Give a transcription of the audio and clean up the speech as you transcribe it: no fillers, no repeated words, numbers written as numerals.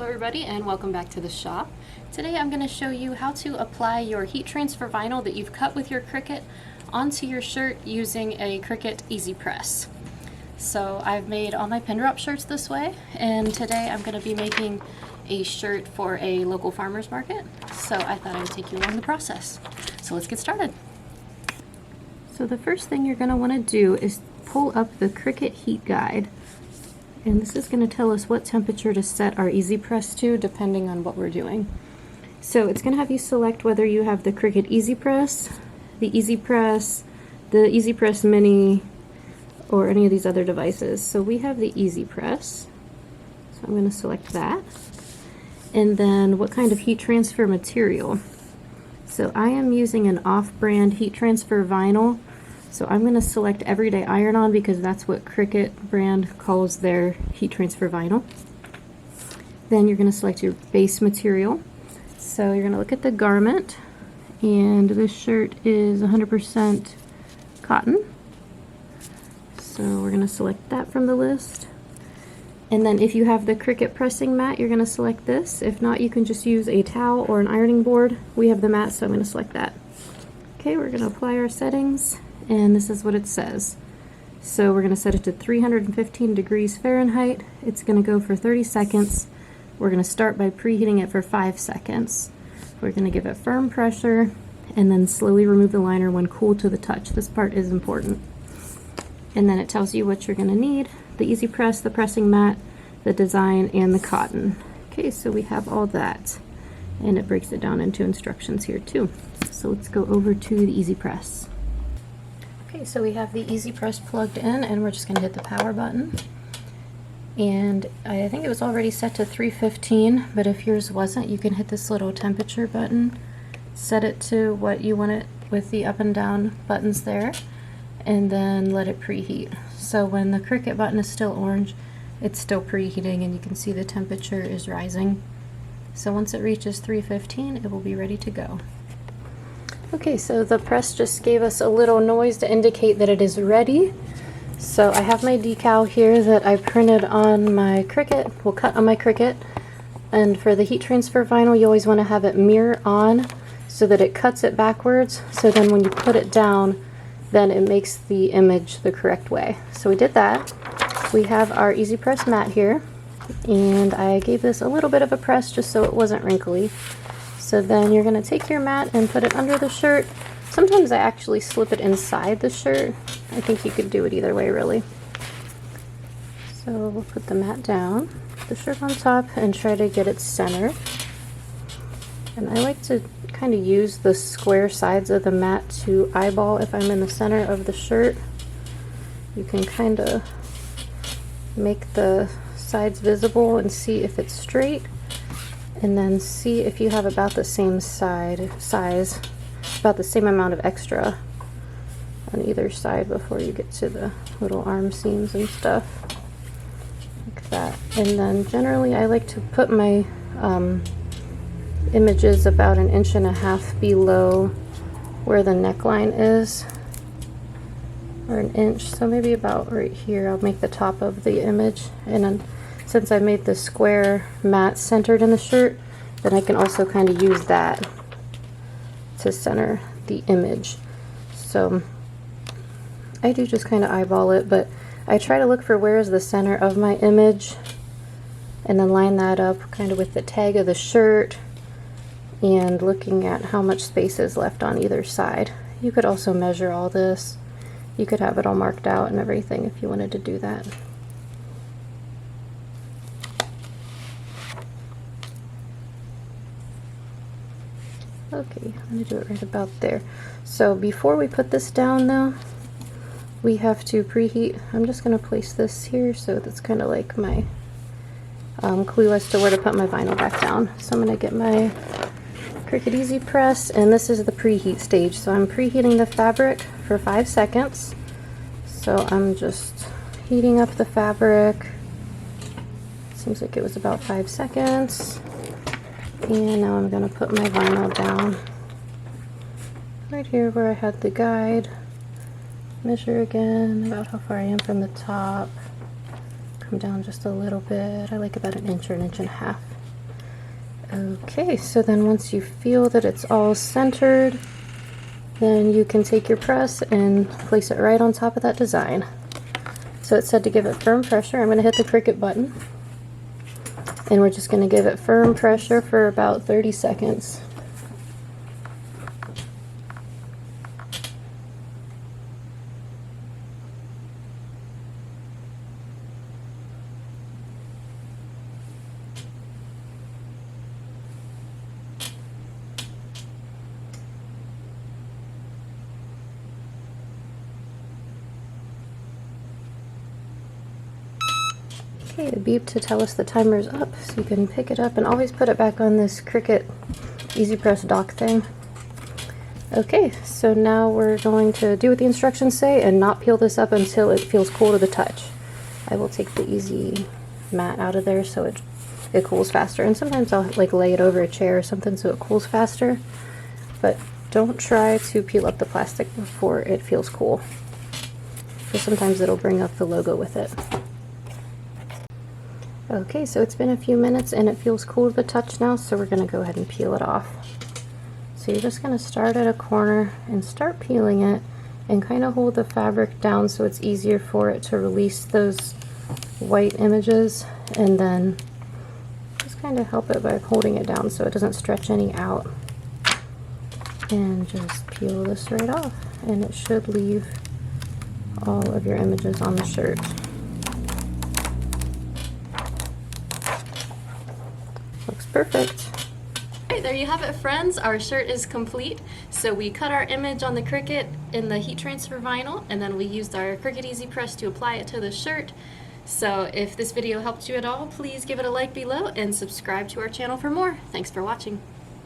everybody, and welcome back to the shop. Today I'm going to show you how to apply your heat transfer vinyl that you've cut with your Cricut onto your shirt using a Cricut Easy Press. So I've made all my pin drop shirts this way, and today I'm going to be making a shirt for a local farmer's market. So I thought I would take you along the process. So let's get started. So the first thing you're going to want to do is pull up the Cricut heat guide. And this is going to tell us what temperature to set our Easy Press to depending on what we're doing. So it's going to have you select whether you have the Cricut Easy Press, the Easy Press Mini, or any of these other devices. So we have the Easy Press, so I'm going to select that. And then what kind of heat transfer material. So I am using an off-brand heat transfer vinyl. So I'm going to select Everyday Iron-On because that's what Cricut brand calls their heat transfer vinyl. Then you're going to select your base material. So you're going to look at the garment, and this shirt is 100% cotton. So we're going to select that from the list. And then if you have the Cricut pressing mat, you're going to select this. If not, you can just use a towel or an ironing board. We have the mat, so I'm going to select that. Okay, we're going to apply our settings. And this is what it says. So we're going to set it to 315 degrees Fahrenheit. It's going to go for 30 seconds. We're going to start by preheating it for 5 seconds. We're going to give it firm pressure and then slowly remove the liner when cool to the touch. This part is important. And then it tells you what you're going to need: the Easy Press, the pressing mat, the design, and the cotton. Okay, so we have all that. And it breaks it down into instructions here too. So let's go over to the Easy Press. Okay, so we have the Easy Press plugged in, and we're just going to hit the power button. And I think it was already set to 315, but if yours wasn't, you can hit this little temperature button, set it to what you want it with the up and down buttons there, and then let it preheat. So when the Cricut button is still orange, it's still preheating, and you can see the temperature is rising. So once it reaches 315, it will be ready to go. Okay, so the press just gave us a little noise to indicate that it is ready. So I have my decal here that I printed on my Cricut, cut on my Cricut. And for the heat transfer vinyl, you always want to have it mirror on so that it cuts it backwards. So then when you put it down, then it makes the image the correct way. So we did that. We have our Easy Press mat here, and I gave this a little bit of a press just so it wasn't wrinkly. So then you're going to take your mat and put it under the shirt. Sometimes I actually slip it inside the shirt. I think you could do it either way, really. So we'll put the mat down, the shirt on top, and try to get it centered. And I like to kind of use the square sides of the mat to eyeball if I'm in the center of the shirt. You can kind of make the sides visible and see if it's straight. And then see if you have about the same size, about the same amount of extra on either side before you get to the little arm seams and stuff, like that. And then generally I like to put my images about 1.5 inches below where the neckline is, or 1 inch, so maybe about right here. I'll make the top of the image, and then since I made the square mat centered in the shirt, then I can also kind of use that to center the image. So I do just kind of eyeball it, but I try to look for where is the center of my image and then line that up kind of with the tag of the shirt and looking at how much space is left on either side. You could also measure all this. You could have it all marked out and everything if you wanted to do that. Okay, I'm going to do it right about there. So before we put this down though, we have to preheat. I'm just going to place this here so that's kind of like my clue as to where to put my vinyl back down. So I'm going to get my Cricut Easy Press, and this is the preheat stage. So I'm preheating the fabric for 5 seconds. So I'm just heating up the fabric. Seems like it was about 5 seconds. And now I'm going to put my vinyl down right here where I had the guide. Measure again about how far I am from the top. Come down just a little bit. I like about 1 inch or 1.5 inches. Okay, so then once you feel that it's all centered, then you can take your press and place it right on top of that design. So it said to give it firm pressure. I'm going to hit the Cricut button, and we're just going to give it firm pressure for about 30 seconds. Okay, a beep to tell us the timer's up, so you can pick it up and always put it back on this Cricut Easy Press dock thing. Okay, so now we're going to do what the instructions say and not peel this up until it feels cool to the touch. I will take the Easy mat out of there so it cools faster, and sometimes I'll like lay it over a chair or something so it cools faster, but don't try to peel up the plastic before it feels cool, because sometimes it'll bring up the logo with it. Okay, so it's been a few minutes and it feels cool to the touch now, so we're going to go ahead and peel it off. So you're just going to start at a corner and start peeling it and kind of hold the fabric down so it's easier for it to release those white images, and then just kind of help it by holding it down so it doesn't stretch any out. And just peel this right off, and it should leave all of your images on the shirt. Looks perfect. Alright, there you have it, friends. Our shirt is complete. So we cut our image on the Cricut in the heat transfer vinyl, and then we used our Cricut Easy Press to apply it to the shirt. So if this video helped you at all, please give it a like below and subscribe to our channel for more. Thanks for watching.